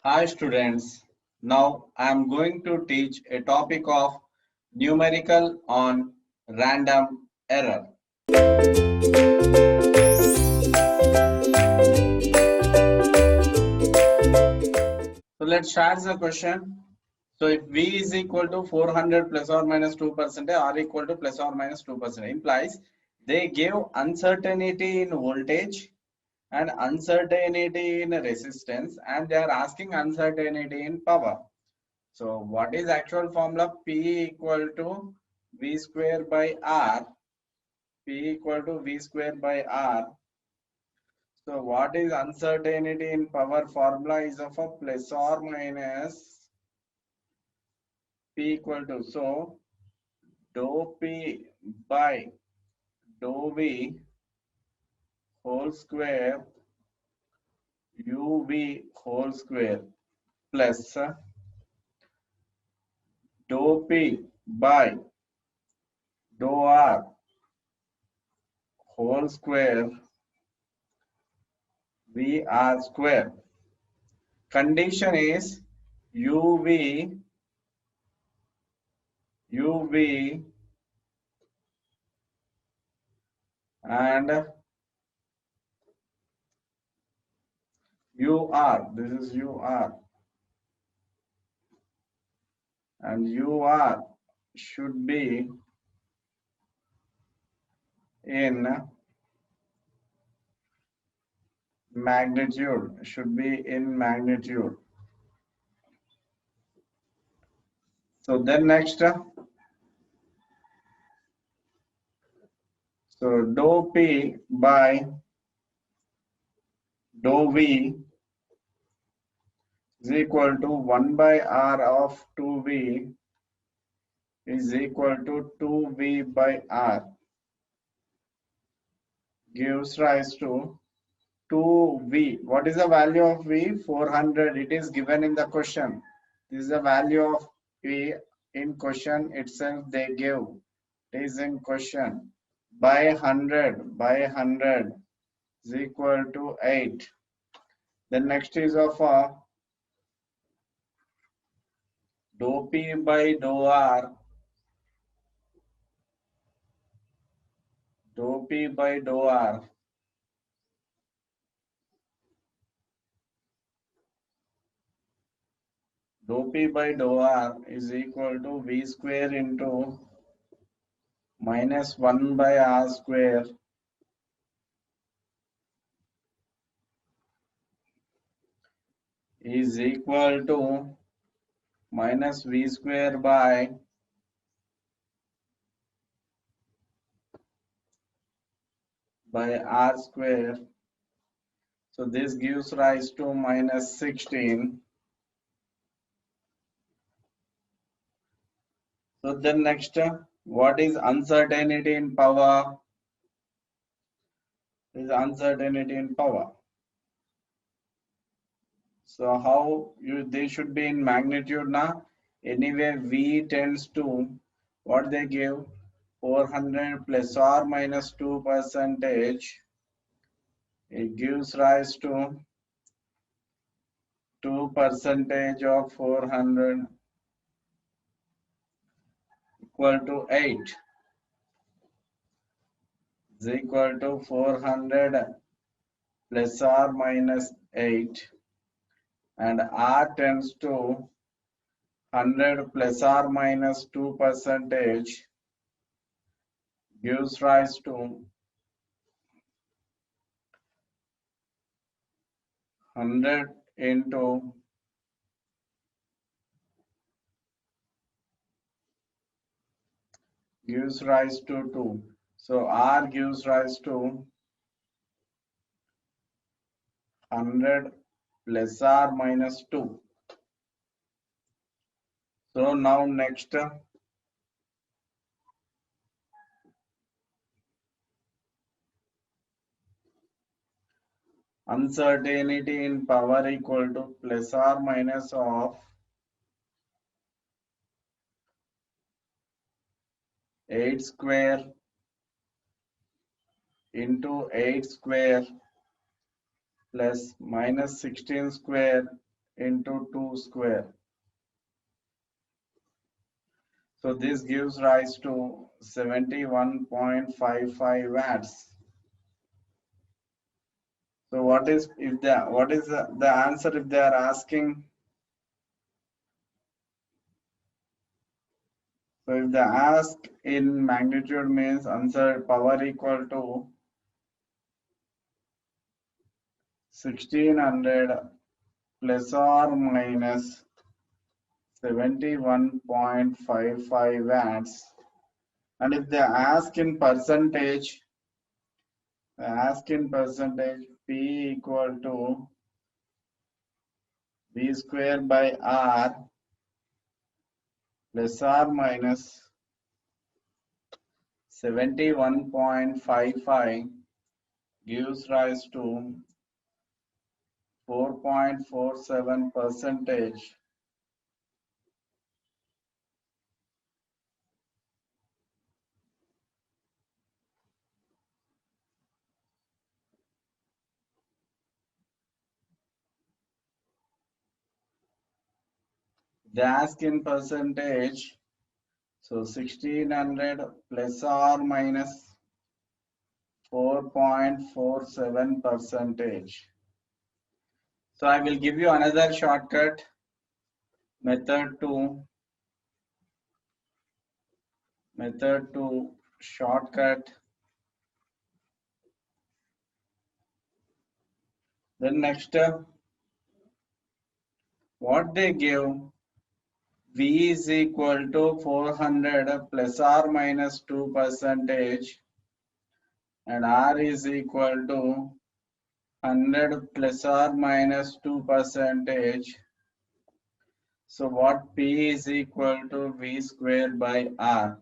Hi students, now I am going to teach a topic of numerical on random error. So let's start the question. So if V is equal to 400 plus or minus 2% R equal to plus or minus 2% implies they give uncertainty in voltage and uncertainty in resistance and they are asking uncertainty in power. So what is actual formula? P equal to V square by R. P equal to V square by R. So what is uncertainty in power formula is of a plus or minus P equal to. So dou P by dou V whole square UV whole square plus dou P by dou R whole square VR square. Condition is UV and UR. This is UR and UR should be in magnitude. Should be in magnitude. So then next, so dou P by dou V is equal to 1 by R of 2V is equal to 2V by R gives rise to 2V. What is the value of V? 400. It is given in the question. This is the value of V in question itself they give. It is in question. By 100 is equal to 8. The next is of dou P by dou R. Dou P by dou R. Dou P by dou R is equal to V square into minus 1 by R square is equal to minus V square by R square. So this gives rise to minus 16. So then next, what is uncertainty in power? Is uncertainty in power. So how they should be in magnitude now? Anyway, V tends to what they give 400 plus or minus 2%. It gives rise to 2% of 400 equal to 8 is equal to 400 plus or minus 8 and R tends to 100 plus or minus 2% gives rise to 100 into 2. So R gives rise to 100 plus or minus 2. So now next, uncertainty in power equal to plus or minus of 8 square into 8 square plus minus 16 square into 2 square. So this gives rise to 71.55 watts. So what is the answer if they are asking? So if they ask in magnitude means answer power equal to 1600 plus or minus 71.55 watts. And if they ask in percentage, P equal to V square by R plus or minus 71.55 gives rise to 4.47 percentage. They ask in percentage, so 1600 plus or minus 4.47 percentage. So I will give you another shortcut method to shortcut. Then next step, what they give, V is equal to 400 plus or minus 2 percentage and R is equal to 100 plus or minus 2 percentage. So what P is equal to V square by R.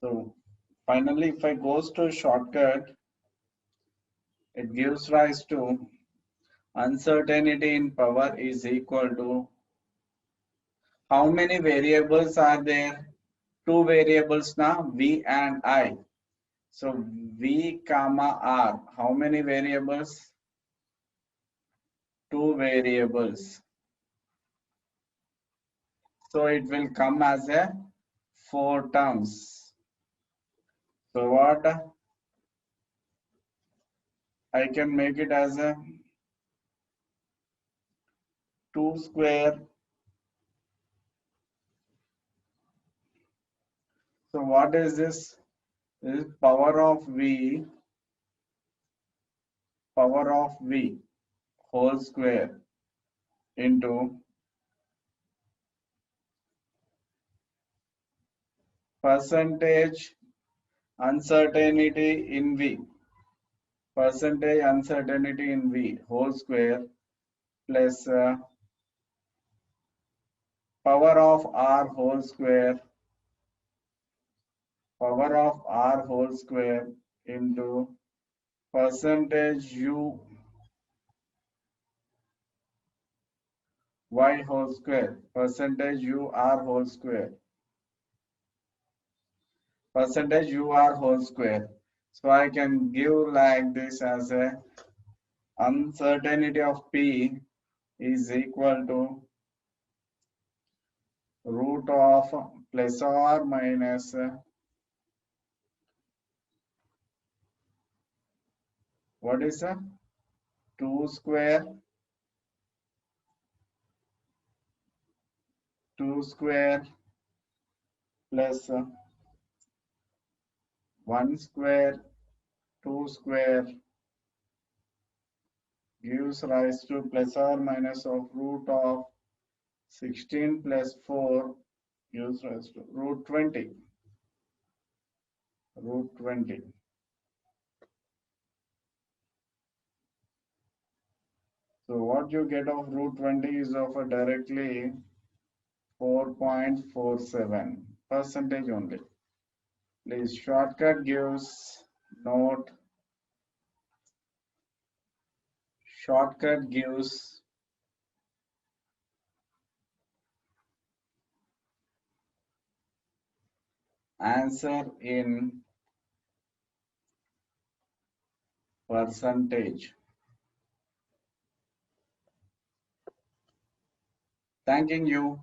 So finally, if I goes to shortcut, it gives rise to uncertainty in power is equal to how many variables are there? Two variables now, V and I. So V comma R. How many variables? Two variables. So it will come as a 4 terms. So what? I can make it as a 2 square. So what is this? This is power of V whole square into percentage uncertainty in V. Percentage uncertainty in V whole square plus power of R whole square into percentage U Y whole square, percentage U R whole square, percentage U R whole square. So I can give like this as a uncertainty of P is equal to root of plus or minus what is that? 2 square plus 1 square 2 square gives rise to plus or minus of root of 16 plus 4 gives rise to root 20. So what you get of root 20 is of a directly 4.47 percentage only. Please shortcut gives note. Shortcut gives answer in percentage. Thanking you.